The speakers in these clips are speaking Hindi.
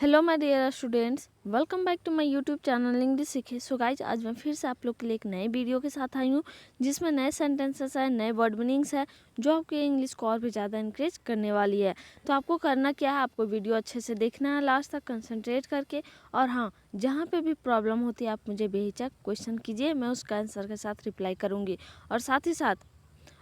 Hello my dear students, welcome back to my YouTube channel English सीखे। सो गाइज, आज मैं फिर से आप लोग के लिए एक नए वीडियो के साथ आई हूँ जिसमें नए सेंटेंसेस है, नए वर्ड मीनिंग्स है जो आपके इंग्लिश को और भी ज़्यादा इंक्रीज करने वाली है। तो आपको करना क्या है, आपको वीडियो अच्छे से देखना है, लास्ट तक कंसंट्रेट करके। और हाँ, जहाँ पे भी प्रॉब्लम होती है आप मुझे बेहिचक क्वेश्चन कीजिए, मैं उसका आंसर के साथ रिप्लाई करूँगी। और साथ ही साथ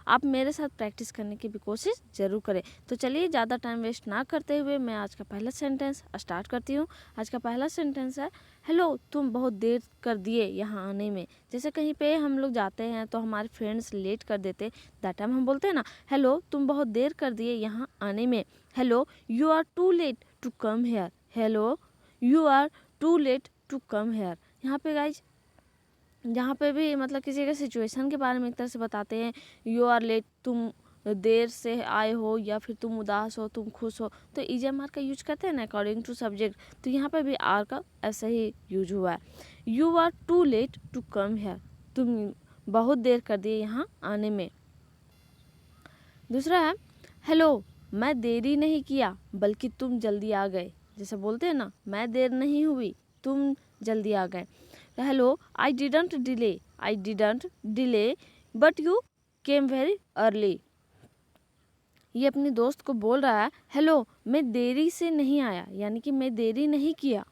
आप मेरे साथ प्रैक्टिस करने की भी कोशिश ज़रूर करें। तो चलिए ज़्यादा टाइम वेस्ट ना करते हुए मैं आज का पहला सेंटेंस स्टार्ट करती हूँ। आज का पहला सेंटेंस है, हेलो तुम बहुत देर कर दिए यहाँ आने में। जैसे कहीं पे हम लोग जाते हैं तो हमारे फ्रेंड्स लेट कर देते, दैट टाइम हम बोलते हैं ना, हेलो तुम बहुत देर कर दिए यहाँ आने में। Hello you are too late to come here. Hello you are too late to come here. यहाँ पे गाइज जहाँ पे भी मतलब किसी के सिचुएशन के बारे में एक तरह से बताते हैं, यू आर लेट, तुम देर से आए हो, या फिर तुम उदास हो, तुम खुश हो, तो ईजेएम आर का यूज करते हैं ना अकॉर्डिंग टू सब्जेक्ट। तो यहाँ पे भी आर का ऐसा ही यूज हुआ है, you are too late to come here. तुम बहुत देर कर दिए यहाँ आने में। दूसरा है, हेलो मैं देरी नहीं किया बल्कि तुम जल्दी आ गए। जैसे बोलते हैं ना, मैं देर नहीं हुई, तुम जल्दी आ गए। Hello I didn't delay but you came very early. ये अपने दोस्त को बोल रहा है, हेलो मैं देरी से नहीं आया, यानी कि मैं देरी नहीं किया,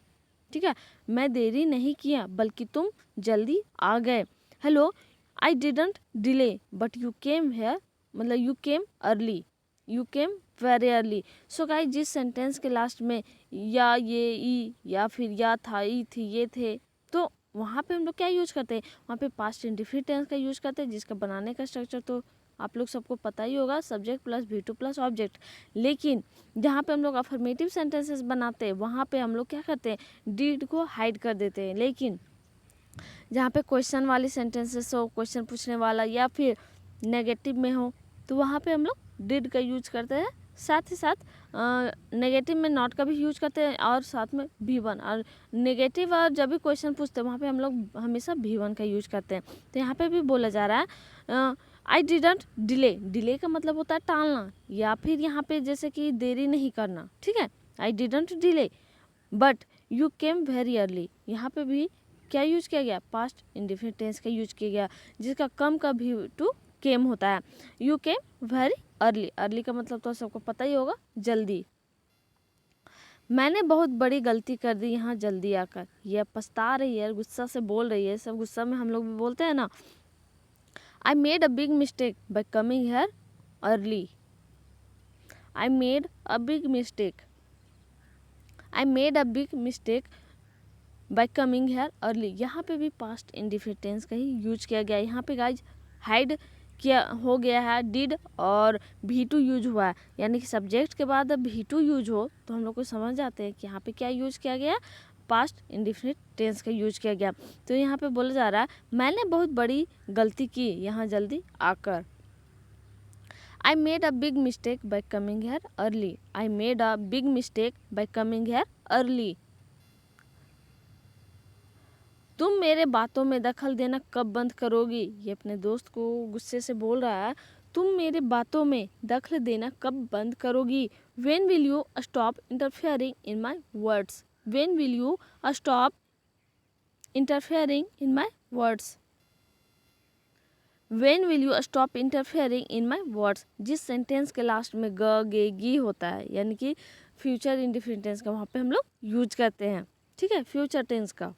ठीक है, मैं देरी नहीं किया बल्कि तुम जल्दी आ गए। Hello I didn't delay but you came here, मतलब you came early, you came very early. So guys, जिस सेंटेंस के लास्ट में या ये ई या फिर या था, ई थी, ये थे, तो वहाँ पे हम लोग क्या यूज करते हैं, वहाँ पे पास्ट इंडेफिनिट टेंस का यूज करते हैं, जिसका बनाने का स्ट्रक्चर तो आप लोग सबको पता ही होगा, subject plus V2 plus object. लेकिन जहाँ पे हम लोग अफर्मेटिव सेंटेंसेस बनाते हैं वहाँ पे हम लोग क्या करते हैं, डीड को हाइड कर देते हैं। लेकिन जहाँ पे क्वेश्चन वाली सेंटेंसेस हो, क्वेश्चन पूछने वाला, या फिर नेगेटिव में हो, तो वहाँ पे हम लोग डिड का यूज करते हैं। साथ ही साथ नेगेटिव में नॉट का भी यूज करते हैं, और साथ में V1। और नेगेटिव और जब भी क्वेश्चन पूछते हैं वहाँ पे हम लोग हमेशा V1 का यूज करते हैं। तो यहाँ पे भी बोला जा रहा है, आई डिडंट डिले। डिले का मतलब होता है टालना, या फिर यहाँ पे जैसे कि देरी नहीं करना, ठीक है। आई didn't delay but you came very early, यहाँ पे भी क्या यूज किया गया, पास्ट इंडेफिनिट टेंस का यूज किया गया, जिसका कम का V2 केम होता है। You came very early, early का मतलब तो सबको पता ही होगा, जल्दी। मैंने बहुत बड़ी गलती कर दी यहाँ जल्दी आकर। ये पछता रही है, गुस्सा से बोल रही है, सब गुस्सा में हम लोग भी बोलते हैं ना, I made a big mistake by coming here early. I made a big mistake. I made a big mistake by coming here early. यहाँ पे भी पास्ट इंडेफिनिट टेंस का ही यूज किया गया है। यहाँ पे गाइज हाइड किया हो गया है डिड, और V2 यूज हुआ है, यानी कि सब्जेक्ट के बाद अब V2 यूज हो तो हम लोग को समझ जाते हैं कि यहाँ पे क्या यूज किया गया, पास्ट इंडेफिनिट टेंस का यूज किया गया। तो यहाँ पे बोला जा रहा है, मैंने बहुत बड़ी गलती की यहाँ जल्दी आकर। I made a big mistake by coming here early. I made a big mistake by coming here early. तुम मेरे बातों में दखल देना कब बंद करोगी। ये अपने दोस्त को गुस्से से बोल रहा है, तुम मेरे बातों में दखल देना कब बंद करोगी। When will you stop interfering in my words? When will you stop interfering in my words? When will you stop interfering in my words? जिस सेंटेंस के लास्ट में ग गे गी होता है, यानी कि फ्यूचर इंडेफिनिट टेंस का वहाँ पे हम लोग यूज करते हैं, ठीक है, फ्यूचर टेंस का।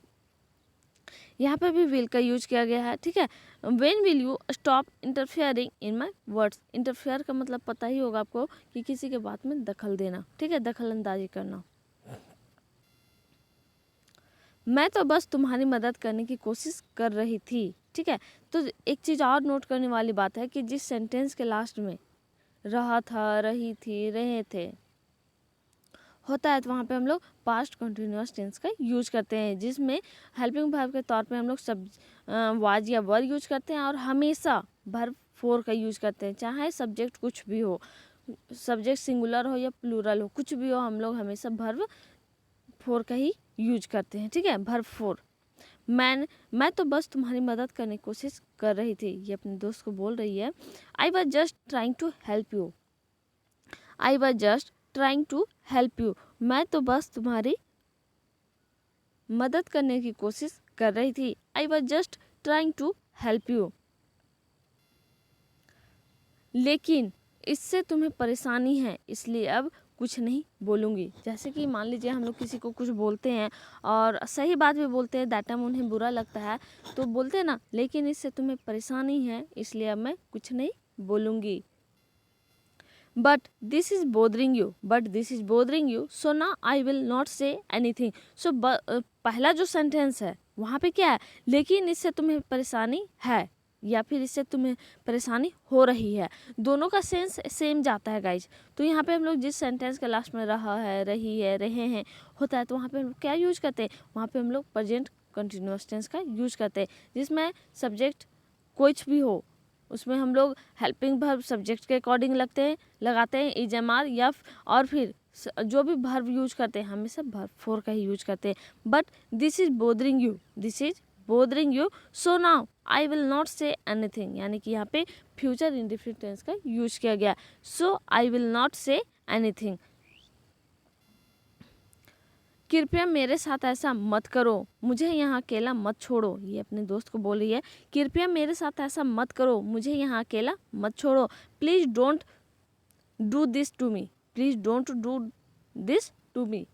यहाँ पे भी विल का यूज किया गया है, ठीक है। When will you stop interfering in my words? Interfere का मतलब पता ही होगा आपको कि किसी के बात में दखल देना, ठीक है, दखल अंदाजी करना। मैं तो बस तुम्हारी मदद करने की कोशिश कर रही थी, ठीक है। तो एक चीज़ और नोट करने वाली बात है कि जिस सेंटेंस के लास्ट में रहा था, रही थी, रहे थे होता है, तो वहाँ पे हम लोग पास्ट कंटिन्यूअस टेंस का यूज करते हैं, जिसमें हेल्पिंग वर्ब के तौर पे हम लोग सब वाज या वर यूज करते हैं, और हमेशा वर्ब फोर का यूज करते हैं, चाहे सब्जेक्ट कुछ भी हो, सब्जेक्ट सिंगुलर हो या प्लूरल हो, कुछ भी हो, हम लोग हमेशा वर्ब फोर का ही यूज करते हैं, ठीक है, वर्ब फोर। मैं तो बस तुम्हारी मदद करने की कोशिश कर रही थी, ये अपने दोस्त को बोल रही है। I was just trying to help you. I was just trying to help you, मैं तो बस तुम्हारी मदद करने की कोशिश कर रही थी। I was just trying to help you. लेकिन इससे तुम्हें परेशानी है, इसलिए अब कुछ नहीं बोलूँगी। जैसे कि मान लीजिए हम लोग किसी को कुछ बोलते हैं और सही बात भी बोलते हैं, दैट टाइम उन्हें बुरा लगता है तो बोलते हैं ना, लेकिन इससे तुम्हें परेशानी है इसलिए अब मैं कुछ नहीं बोलूँगी। But this is bothering you so now I will not say anything. So पहला जो सेंटेंस है वहाँ पे क्या है, लेकिन इससे तुम्हें परेशानी है या फिर इससे तुम्हें परेशानी हो रही है, दोनों का सेंस सेम जाता है गाइज। तो यहाँ पे हम लोग जिस सेंटेंस के लास्ट में रहा है, रही है, रहे हैं होता है, तो वहाँ पे हम लोग क्या यूज करते हैं, वहाँ पे हम लोग प्रेजेंट कंटिन्यूअस टेंस का यूज करते हैं, जिसमें सब्जेक्ट कुछ भी हो उसमें हम लोग हेल्पिंग वर्ब सब्जेक्ट के अकॉर्डिंग लगाते हैं इज एम आर, या और फिर जो भी वर्ब यूज करते हैं हमेशा वर्ब फोर का ही यूज करते हैं। But this is bothering you so now I will not say anything, यानी कि यहाँ पे फ्यूचर इंडेफिनिट टेंस का यूज किया गया। So I will not say anything. कृपया मेरे साथ ऐसा मत करो, मुझे यहाँ अकेला मत छोड़ो। ये अपने दोस्त को बोल रही है, कृपया मेरे साथ ऐसा मत करो, मुझे यहाँ अकेला मत छोड़ो। Please don't do this to me, please don't do this to me.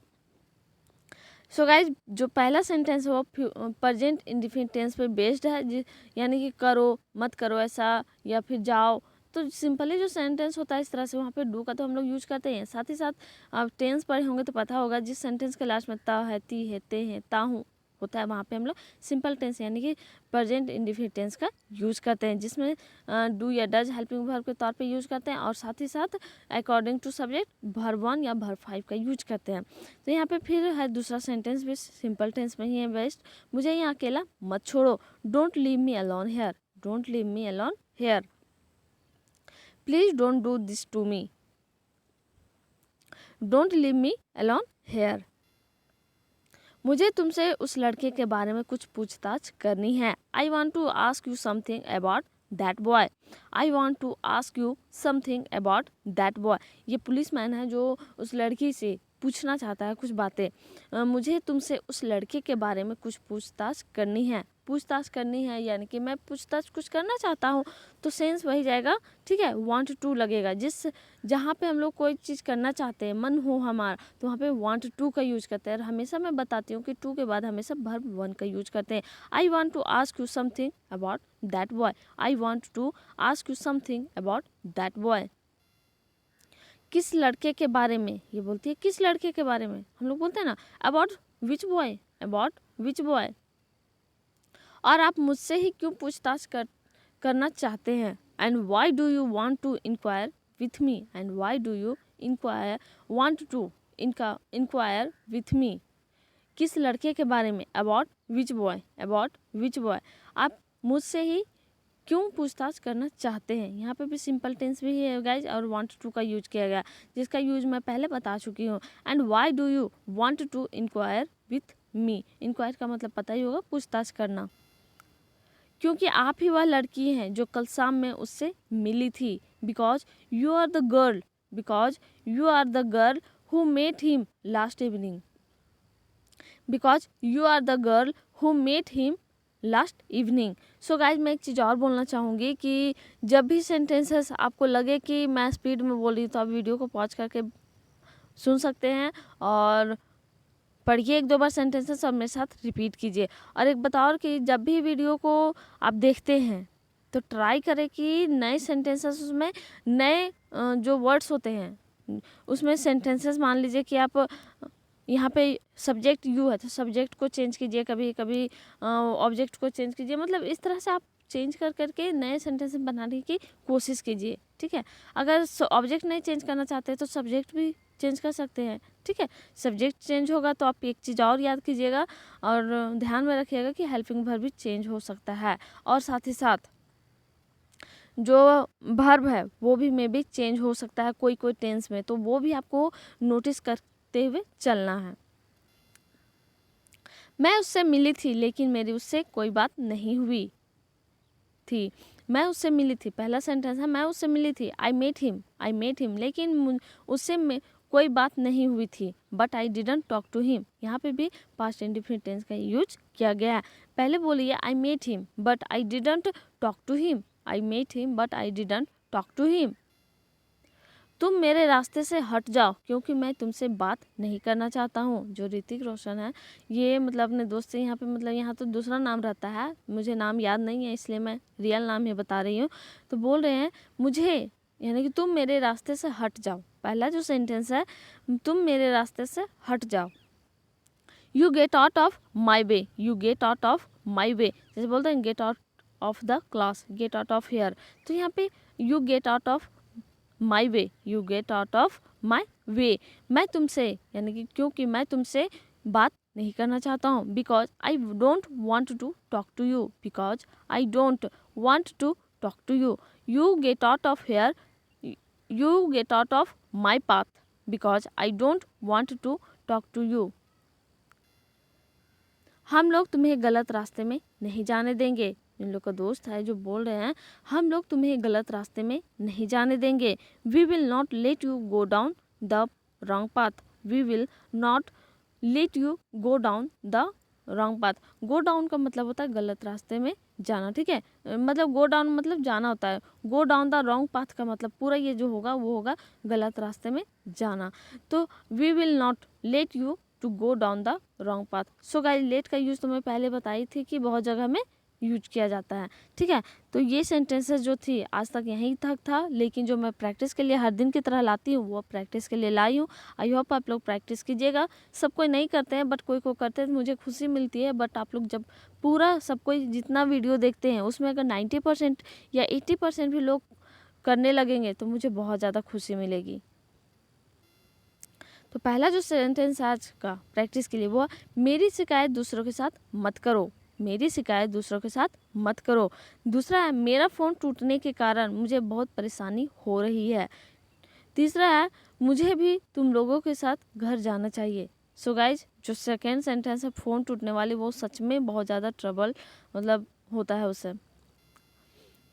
So guys जो पहला सेंटेंस है वो प्रेजेंट इंडेफिनिट टेंस पे बेस्ड है, यानी कि करो, मत करो ऐसा, या फिर जाओ। तो सिंपली जो सेंटेंस होता है इस तरह से, वहाँ पे डू का तो हम लोग यूज करते हैं। साथ ही साथ आप टेंस पढ़े होंगे तो पता होगा, जिस सेंटेंस के लास्ट में ता है, ती है, ते है, ता हूँ होता है, वहाँ पे हम लोग सिंपल टेंस यानी कि प्रेजेंट इंडेफिनिट टेंस का यूज करते हैं, जिसमें डू या डज हेल्पिंग वर्ब के तौर पे यूज करते हैं, और साथ ही साथ अकॉर्डिंग टू सब्जेक्ट वर्ब 1 या वर्ब 5 का यूज करते हैं। तो यहाँ पे फिर है दूसरा सेंटेंस भी सिंपल टेंस में ही है बेस्ट, मुझे यहाँ अकेला मत छोड़ो। Don't leave me alone here, don't leave me alone here. Please don't do this to me, don't leave me alone here. मुझे तुमसे उस लड़के के बारे में कुछ पूछताछ करनी है। I want to ask you something about that boy, I want to ask you something about that boy. ये पुलिसमैन है जो उस लड़की से पूछना चाहता है कुछ बातें। मुझे तुमसे उस लड़के के बारे में कुछ पूछताछ करनी है, यानी कि मैं पूछताछ कुछ करना चाहता हूँ, तो सेंस वही जाएगा, ठीक है। वांट टू लगेगा, जहाँ पे हम लोग कोई चीज़ करना चाहते हैं, मन हो हमारा, तो वहाँ पे वांट टू का यूज करते हैं। और हमेशा मैं बताती हूँ कि टू के बाद हमेशा वर्ब 1 का यूज करते हैं। I want to ask you something about that boy, I want to ask you something about that boy. किस लड़के के बारे में, ये बोलती है किस लड़के के बारे में, हम लोग बोलते हैं ना about which boy, about which boy. और आप मुझसे ही क्यों पूछताछ करना चाहते हैं, and why do you want to inquire with me, and why do you want to inquire with me. किस लड़के के बारे में, अबाउट विच बॉय, आप मुझसे ही क्यों पूछताछ करना चाहते हैं। यहाँ पे भी सिंपल टेंस भी है गाइज, और वांट टू का यूज किया गया, जिसका यूज मैं पहले बता चुकी हूँ। And why do you want to inquire with me, inquire का मतलब पता ही होगा, पूछताछ करना। क्योंकि आप ही वह लड़की हैं जो कल शाम में उससे मिली थी। Because you are the girl who met him last evening, because you are the girl who met him last evening. So guys मैं एक चीज़ और बोलना चाहूँगी कि जब भी सेंटेंसेस आपको लगे कि मैं स्पीड में बोल रही हूँ, तो आप वीडियो को पॉज करके सुन सकते हैं और पढ़िए 1-2 बार सेंटेंसेस और मेरे साथ रिपीट कीजिए। और एक बताओ कि जब भी वीडियो को आप देखते हैं तो ट्राई करें कि नए सेंटेंसेस, उसमें नए जो वर्ड्स होते हैं उसमें सेंटेंसेस, मान लीजिए कि आप यहाँ पे सब्जेक्ट यू है तो सब्जेक्ट को चेंज कीजिए, कभी कभी ऑब्जेक्ट को चेंज कीजिए, मतलब इस तरह से आप चेंज करके नए सेंटेंस बनाने की कोशिश कीजिए, ठीक है। अगर ऑब्जेक्ट नहीं चेंज करना चाहते तो सब्जेक्ट भी चेंज कर सकते हैं, ठीक है। सब्जेक्ट चेंज होगा तो आप एक चीज़ और याद कीजिएगा और ध्यान में रखिएगा कि हेल्पिंग वर्ब भी चेंज हो सकता है, और साथ ही साथ जो वर्ब है वो भी मे भी चेंज हो सकता है कोई टेंस में, तो वो भी आपको नोटिस करते हुए चलना है। मैं उससे मिली थी लेकिन मेरी उससे कोई बात नहीं हुई थी। मैं उससे मिली थी, पहला सेंटेंस है मैं उससे मिली थी, आई मेट हिम, लेकिन उससे कोई बात नहीं हुई थी, but I didn't talk to him. यहाँ पे भी पास्ट इंडेफिनिट टेंस का यूज किया गया है। पहले बोलिए I met him but I didn't talk to him. I met him but I didn't talk to him. तुम मेरे रास्ते से हट जाओ क्योंकि मैं तुमसे बात नहीं करना चाहता हूँ। जो ऋतिक रोशन है ये मतलब अपने दोस्त से यहाँ पे मतलब यहाँ तो दूसरा नाम रहता है, मुझे नाम याद नहीं है इसलिए मैं रियल नाम ही बता रही हूँ। तो बोल रहे हैं मुझे, यानी कि तुम मेरे रास्ते से हट जाओ। पहला जो सेंटेंस है तुम मेरे रास्ते से हट जाओ। You get out of my way. You get out of my way, जैसे बोलते हैं get out of the class, get out of here. तो यहाँ पे you get out of my way, you get out of my way. मैं तुमसे, यानी कि क्योंकि मैं तुमसे बात नहीं करना चाहता हूँ। Because I don't want to talk to you. Because I don't want to talk to you. You get out of here, you get out of my path because I don't want to talk to you. हम लोग तुम्हें गलत रास्ते में नहीं जाने देंगे। इन लोग का दोस्त है जो बोल रहे हैं हम लोग तुम्हें गलत रास्ते में नहीं जाने देंगे। We will not let you go down the wrong path. We will not let you go down the wrong path. Go down का मतलब होता है गलत रास्ते में जाना, ठीक है। मतलब गो डाउन मतलब जाना होता है। गो डाउन द रॉन्ग पाथ का मतलब पूरा ये जो होगा वो होगा गलत रास्ते में जाना। तो we will not let you to go down the wrong path. So guys let का यूज़ तो मैं पहले बताई थी कि बहुत जगह में यूज किया जाता है, ठीक है। तो ये सेंटेंसेस जो थी आज तक यहीं तक था, लेकिन जो मैं प्रैक्टिस के लिए हर दिन की तरह लाती हूँ वो प्रैक्टिस के लिए लाई हूँ। आई होप आप लोग प्रैक्टिस कीजिएगा। सब कोई नहीं करते हैं बट कोई को करते हैं तो मुझे खुशी मिलती है। बट आप लोग जब पूरा सब कोई जितना वीडियो देखते हैं उसमें अगर 90% या 80% भी लोग करने लगेंगे तो मुझे बहुत ज़्यादा खुशी मिलेगी। तो पहला जो सेंटेंस आज का प्रैक्टिस के लिए वो मेरी शिकायत दूसरों के साथ मत करो। मेरी शिकायत दूसरों के साथ मत करो। दूसरा है मेरा फ़ोन टूटने के कारण मुझे बहुत परेशानी हो रही है। तीसरा है मुझे भी तुम लोगों के साथ घर जाना चाहिए। सो गाइज जो सेकेंड सेंटेंस है फ़ोन टूटने वाली वो सच में बहुत ज़्यादा ट्रबल मतलब होता है उससे।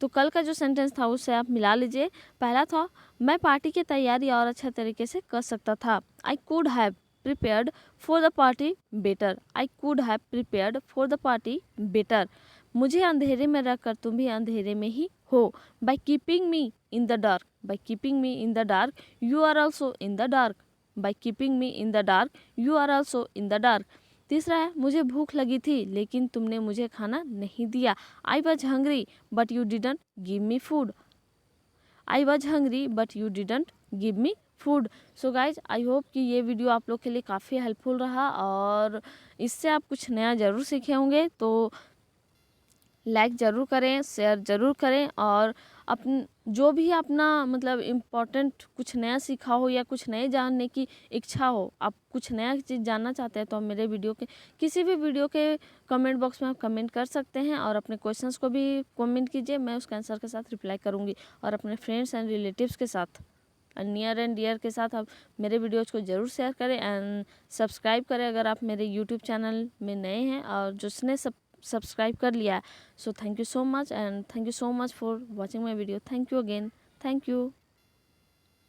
तो कल का जो सेंटेंस था उससे आप मिला लीजिए। पहला था मैं पार्टी की तैयारी और अच्छा तरीके से कर सकता था। I could have prepared for the party better. I could have prepared for the party better. मुझे अंधेरे में रखकर तुम भी अंधेरे में ही हो। By keeping me in the dark, by keeping me in the dark you are also in the dark. By keeping me in the dark you are also in the dark. तीसरा है मुझे भूख लगी थी लेकिन तुमने मुझे खाना नहीं दिया। I was hungry but you didn't give me food. I was hungry but you didn't give me food. So guys I hope कि ये वीडियो आप लोग के लिए काफ़ी हेल्पफुल रहा और इससे आप कुछ नया ज़रूर सीखे होंगे। तो लाइक ज़रूर करें, शेयर ज़रूर करें और जो भी अपना मतलब इम्पोर्टेंट कुछ नया सीखा हो या कुछ नए जानने की इच्छा हो, आप कुछ नया चीज़ जानना चाहते हैं तो आप मेरे वीडियो के किसी भी वीडियो के कमेंट बॉक्स में आप कमेंट कर सकते हैं और अपने क्वेश्चंस को भी कमेंट कीजिए, मैं उसका आंसर के साथ रिप्लाई करूँगी। और अपने फ्रेंड्स एंड रिलेटिव्स के साथ नियर एंड डियर के साथ आप मेरे वीडियोज़ को ज़रूर शेयर करें एंड सब्सक्राइब करें अगर आप मेरे यूट्यूब चैनल में नए हैं और जिसने सब्सक्राइब कर लिया। So thank you so much and thank you so much for watching my video. Thank you again, thank you.